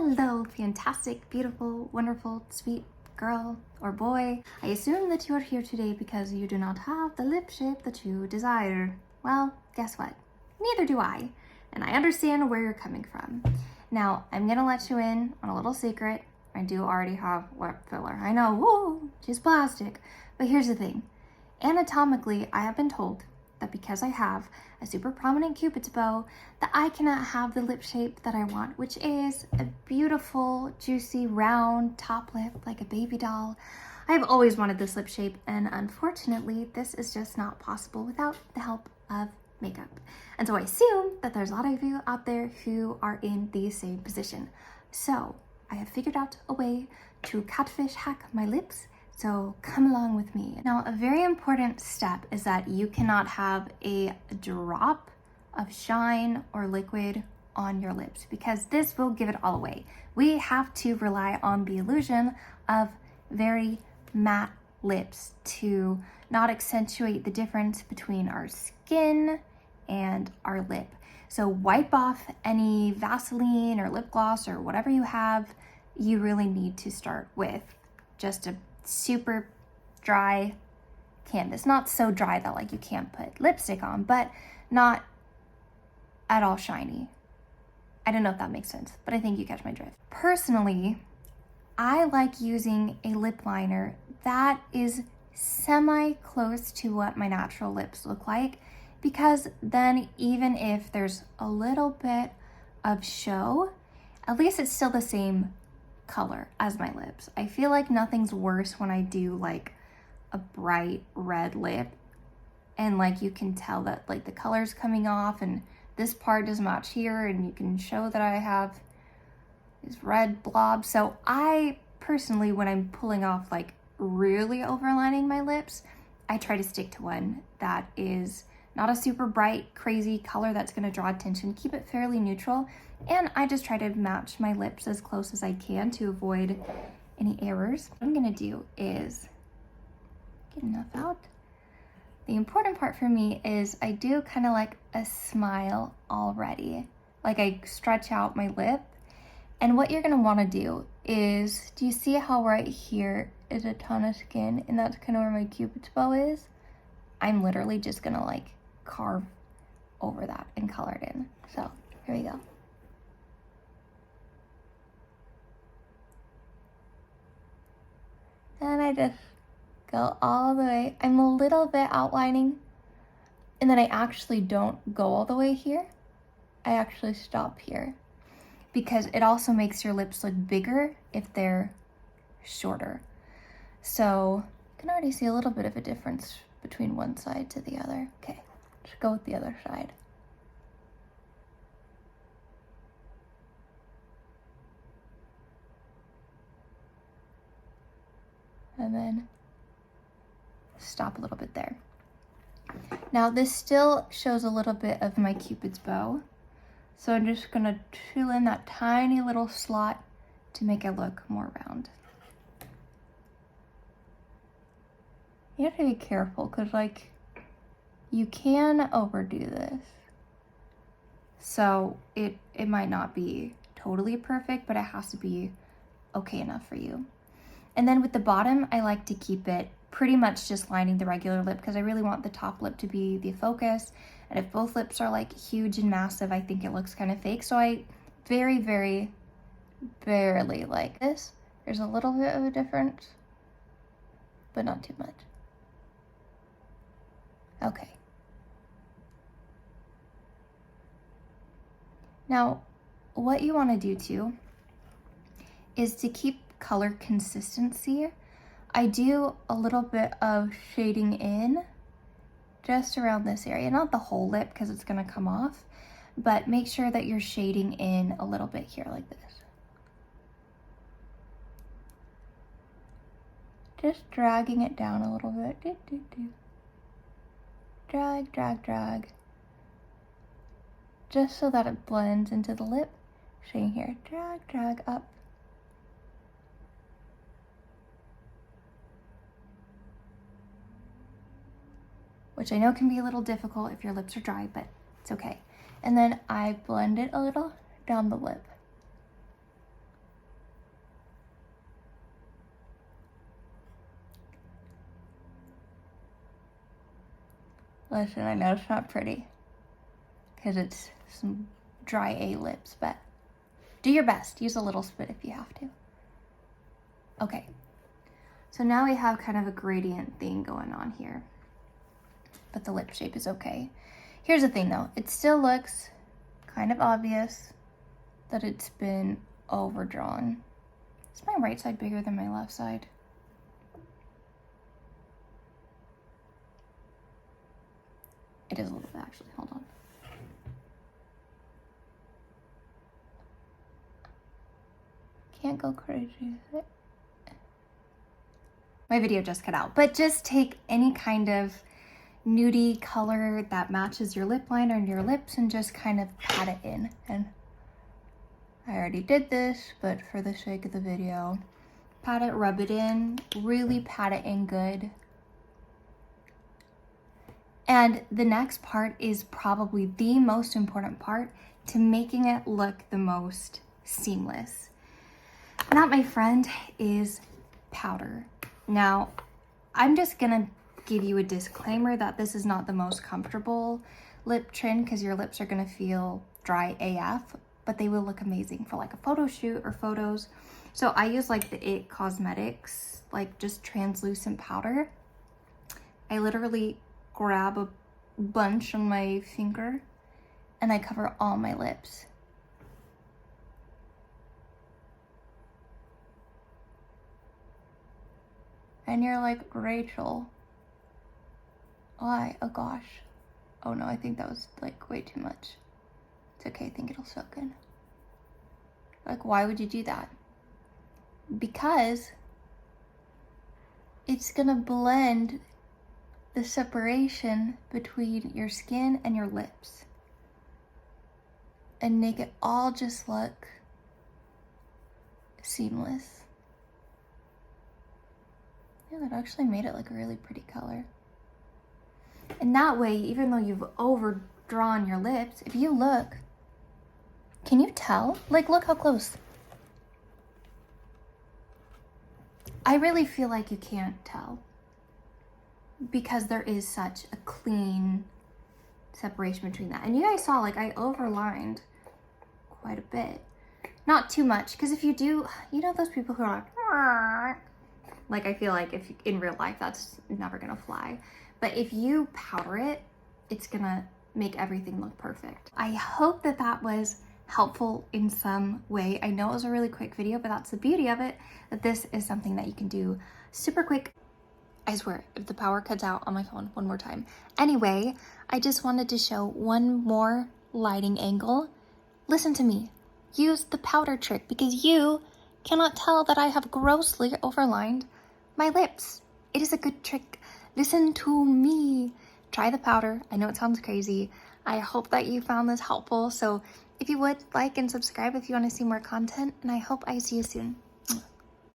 Hello, fantastic, beautiful, wonderful, sweet girl or boy. I assume that you are here today because you do not have the lip shape that you desire. Well, guess what? Neither do I, and I understand where you're coming from. Now, I'm gonna let you in on a little secret. I do already have lip filler. I know, woo, she's plastic. But here's the thing. Anatomically, I have been told that because I have a super prominent Cupid's bow, that I cannot have the lip shape that I want, which is a beautiful, juicy, round top lip like a baby doll. I've always wanted this lip shape, and unfortunately, this is just not possible without the help of makeup. And so I assume that there's a lot of you out there who are in the same position. So I have figured out a way to catfish hack my lips. So come along with me. Now, a very important step is that you cannot have a drop of shine or liquid on your lips because this will give it all away. We have to rely on the illusion of very matte lips to not accentuate the difference between our skin and our lip. So wipe off any Vaseline or lip gloss or whatever you have. You really need to start with just a super dry canvas. Not so dry that like you can't put lipstick on, but not at all shiny. I don't know if that makes sense, but I think you catch my drift. Personally, I like using a lip liner that is semi close to what my natural lips look like, because then even if there's a little bit of show, at least it's still the same color as my lips. I feel like nothing's worse when I do like a bright red lip and like you can tell that like the color's coming off and this part doesn't match here and you can show that I have these red blobs. So I personally, when I'm pulling off like really overlining my lips, I try to stick to one that is not a super bright, crazy color that's gonna draw attention, keep it fairly neutral. And I just try to match my lips as close as I can to avoid any errors. What I'm gonna do is get enough out. The important part for me is I do kind of like a smile already. Like I stretch out my lip. And what you're gonna wanna do is, do you see how right here is a ton of skin and that's kind of where my Cupid's bow is? I'm literally just gonna like carve over that and color it in. So here we go. And I just go all the way. I'm a little bit outlining, and then I actually don't go all the way here. I actually stop here because it also makes your lips look bigger if they're shorter. So you can already see a little bit of a difference between one side to the other. Okay, let's go with the other side. And then stop a little bit there. Now this still shows a little bit of my Cupid's bow. So I'm just gonna fill in that tiny little slot to make it look more round. You have to be careful because like you can overdo this. So it might not be totally perfect, but it has to be okay enough for you. And then with the bottom, I like to keep it pretty much just lining the regular lip because I really want the top lip to be the focus. And if both lips are like huge and massive, I think it looks kind of fake. So I very, very barely like this. There's a little bit of a difference, but not too much. Okay. Now, what you want to do too is to keep color consistency. I do a little bit of shading in just around this area, not the whole lip because it's going to come off, but make sure that you're shading in a little bit here like this. Just dragging it down a little bit. Drag, drag, drag. Just so that it blends into the lip. Shading here. Drag, drag up. Which I know can be a little difficult if your lips are dry, but it's okay. And then I blend it a little down the lip. Listen, I know it's not pretty because it's some dry A lips, but do your best. Use a little spit if you have to. Okay, so now we have kind of a gradient thing going on here, but the lip shape is okay. Here's the thing though, it still looks kind of obvious that it's been overdrawn. Is my right side bigger than my left side? It is a little bit actually, hold on. Can't go crazy with it. My video just cut out, but just take any kind of nudie color that matches your lip liner and your lips and just kind of pat it in. And I already did this, but for the sake of the video, pat it, rub it in, really pat it in good. And the next part is probably the most important part to making it look the most seamless. And that, my friend, is powder. Now, I'm just gonna give you a disclaimer that this is not the most comfortable lip trim because your lips are gonna feel dry AF, but they will look amazing for like a photo shoot or photos. So I use like the IT Cosmetics, like just translucent powder. I literally grab a bunch on my finger and I cover all my lips. And you're like, Rachel, why? Oh gosh. Oh no, I think that was like way too much. It's okay, I think it'll soak in. Like, why would you do that? Because it's gonna blend the separation between your skin and your lips and make it all just look seamless. Yeah, that actually made it like a really pretty color. And that way, even though you've overdrawn your lips, if you look, can you tell? Like, look how close. I really feel like you can't tell because there is such a clean separation between that. And you guys saw, like, I overlined quite a bit. Not too much, because if you do, you know those people who are like, I feel like if in real life, that's never gonna fly. But if you powder it, it's gonna make everything look perfect. I hope that that was helpful in some way. I know it was a really quick video, but that's the beauty of it, that this is something that you can do super quick. I swear, if the power cuts out on my phone one more time. Anyway, I just wanted to show one more lighting angle. Listen to me. Use the powder trick because you cannot tell that I have grossly overlined my lips. It is a good trick. Listen to me. Try the powder. I know it sounds crazy. I hope that you found this helpful. So if you would, like and subscribe if you want to see more content, and I hope I see you soon.